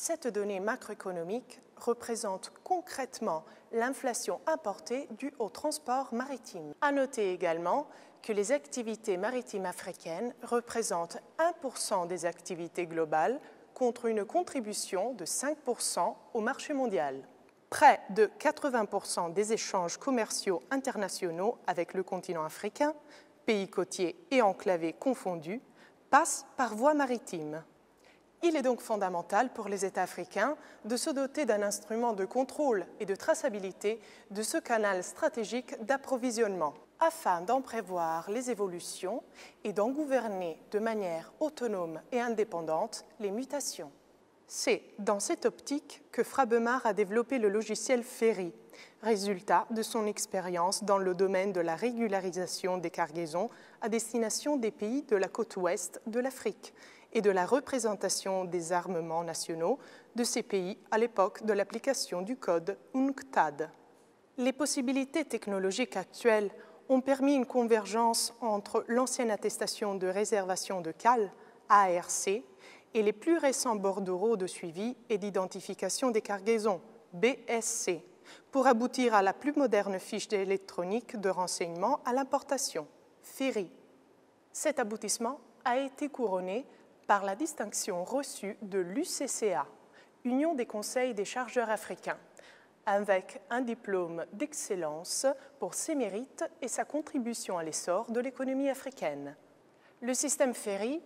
Cette donnée macroéconomique représente concrètement l'inflation importée due au transport maritime. À noter également que les activités maritimes africaines représentent 1% des activités globales contre une contribution de 5% au marché mondial. Près de 80% des échanges commerciaux internationaux avec le continent africain, pays côtiers et enclavés confondus, passent par voie maritime. Il est donc fondamental pour les États africains de se doter d'un instrument de contrôle et de traçabilité de ce canal stratégique d'approvisionnement, afin d'en prévoir les évolutions et d'en gouverner de manière autonome et indépendante les mutations. C'est dans cette optique que Frabemar a développé le logiciel Ferry, résultat de son expérience dans le domaine de la régularisation des cargaisons à destination des pays de la côte ouest de l'Afrique et de la représentation des armements nationaux de ces pays à l'époque de l'application du code UNCTAD. Les possibilités technologiques actuelles ont permis une convergence entre l'ancienne attestation de réservation de cale, ARC, et les plus récents bordereaux de suivi et d'identification des cargaisons, BSC, pour aboutir à la plus moderne fiche électronique de renseignement à l'importation, FERI. Cet aboutissement a été couronné par la distinction reçue de l'UCCA, Union des conseils des chargeurs africains, avec un diplôme d'excellence pour ses mérites et sa contribution à l'essor de l'économie africaine. Le système FERI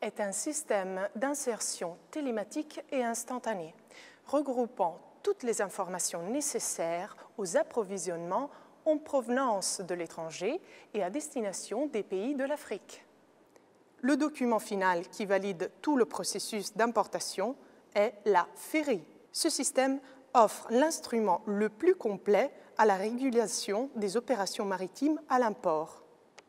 est un système d'insertion télématique et instantanée, regroupant toutes les informations nécessaires aux approvisionnements en provenance de l'étranger et à destination des pays de l'Afrique. Le document final qui valide tout le processus d'importation est la FERI. Ce système offre l'instrument le plus complet à la régulation des opérations maritimes à l'import.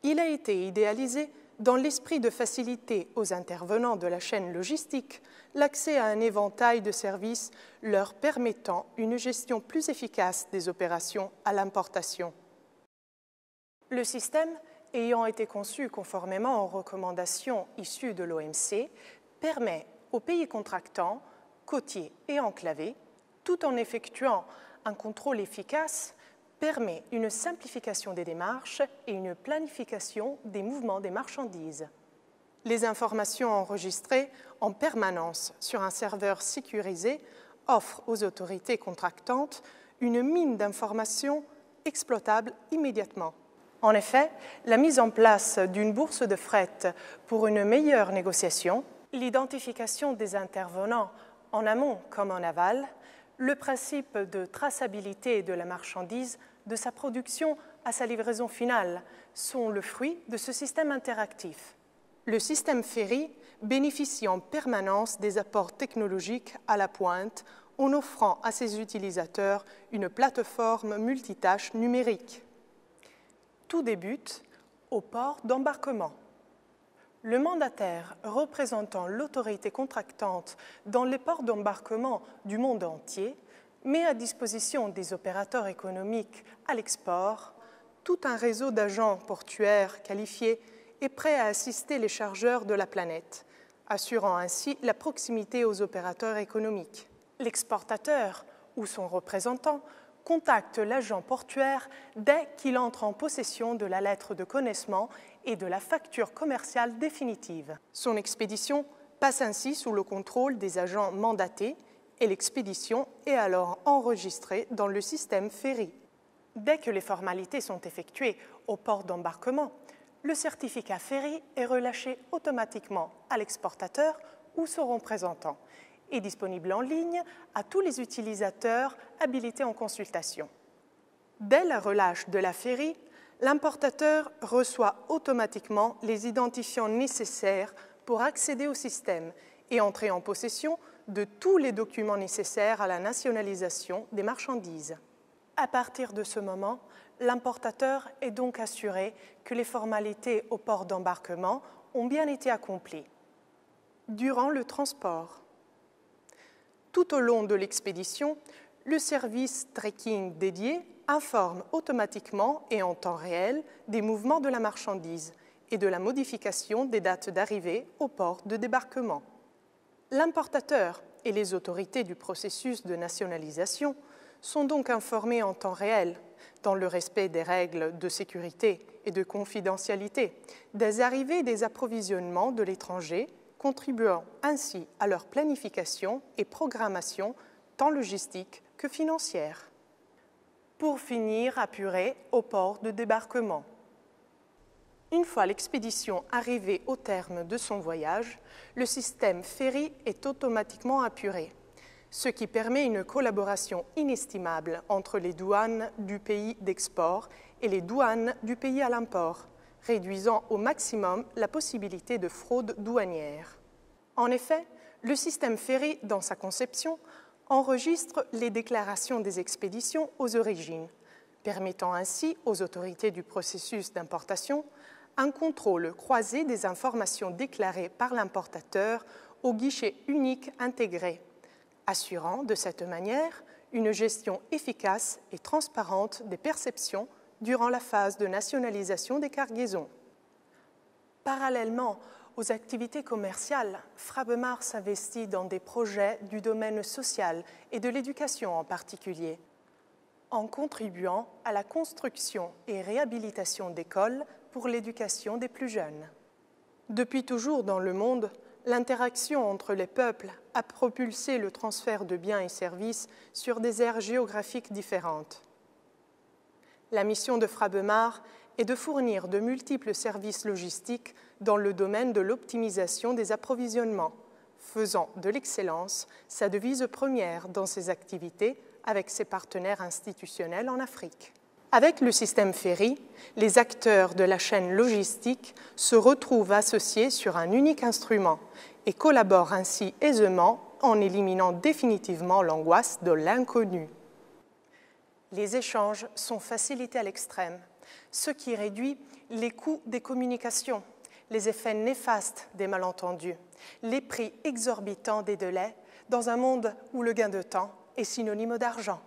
Il a été idéalisé dans l'esprit de faciliter aux intervenants de la chaîne logistique l'accès à un éventail de services leur permettant une gestion plus efficace des opérations à l'importation. Le système, ayant été conçu conformément aux recommandations issues de l'OMC, permet aux pays contractants, côtiers et enclavés, tout en effectuant un contrôle efficace, permet une simplification des démarches et une planification des mouvements des marchandises. Les informations enregistrées en permanence sur un serveur sécurisé offrent aux autorités contractantes une mine d'informations exploitables immédiatement. En effet, la mise en place d'une bourse de fret pour une meilleure négociation, l'identification des intervenants en amont comme en aval, le principe de traçabilité de la marchandise, de sa production à sa livraison finale, sont le fruit de ce système interactif. Le système FERI bénéficie en permanence des apports technologiques à la pointe en offrant à ses utilisateurs une plateforme multitâche numérique. Tout débute au port d'embarquement. Le mandataire représentant l'autorité contractante dans les ports d'embarquement du monde entier met à disposition des opérateurs économiques à l'export tout un réseau d'agents portuaires qualifiés et prêts à assister les chargeurs de la planète, assurant ainsi la proximité aux opérateurs économiques. L'exportateur ou son représentant contacte l'agent portuaire dès qu'il entre en possession de la lettre de connaissement et de la facture commerciale définitive. Son expédition passe ainsi sous le contrôle des agents mandatés et l'expédition est alors enregistrée dans le système FERI. Dès que les formalités sont effectuées au port d'embarquement, le certificat FERI est relâché automatiquement à l'exportateur ou son représentant et disponible en ligne à tous les utilisateurs habilités en consultation. Dès la relâche de la FERI, l'importateur reçoit automatiquement les identifiants nécessaires pour accéder au système et entrer en possession de tous les documents nécessaires à la nationalisation des marchandises. À partir de ce moment, l'importateur est donc assuré que les formalités au port d'embarquement ont bien été accomplies. Durant le transport, tout au long de l'expédition, le service tracking dédié informe automatiquement et en temps réel des mouvements de la marchandise et de la modification des dates d'arrivée au port de débarquement. L'importateur et les autorités du processus de nationalisation sont donc informés en temps réel, dans le respect des règles de sécurité et de confidentialité, des arrivées et des approvisionnements de l'étranger, contribuant ainsi à leur planification et programmation tant logistique que financière. Pour finir, apuré au port de débarquement. Une fois l'expédition arrivée au terme de son voyage, le système ferry est automatiquement apuré, ce qui permet une collaboration inestimable entre les douanes du pays d'export et les douanes du pays à l'import, réduisant au maximum la possibilité de fraude douanière. En effet, le système ferry, dans sa conception, enregistre les déclarations des expéditions aux origines, permettant ainsi aux autorités du processus d'importation un contrôle croisé des informations déclarées par l'importateur au guichet unique intégré, assurant de cette manière une gestion efficace et transparente des perceptions durant la phase de nationalisation des cargaisons. Parallèlement aux activités commerciales, Frabemar s'investit dans des projets du domaine social et de l'éducation en particulier, en contribuant à la construction et réhabilitation d'écoles pour l'éducation des plus jeunes. Depuis toujours dans le monde, l'interaction entre les peuples a propulsé le transfert de biens et services sur des aires géographiques différentes. La mission de Frabemar est de fournir de multiples services logistiques dans le domaine de l'optimisation des approvisionnements, faisant de l'excellence sa devise première dans ses activités avec ses partenaires institutionnels en Afrique. Avec le système ferry, les acteurs de la chaîne logistique se retrouvent associés sur un unique instrument et collaborent ainsi aisément en éliminant définitivement l'angoisse de l'inconnu. Les échanges sont facilités à l'extrême, ce qui réduit les coûts des communications, les effets néfastes des malentendus, les prix exorbitants des délais dans un monde où le gain de temps est synonyme d'argent.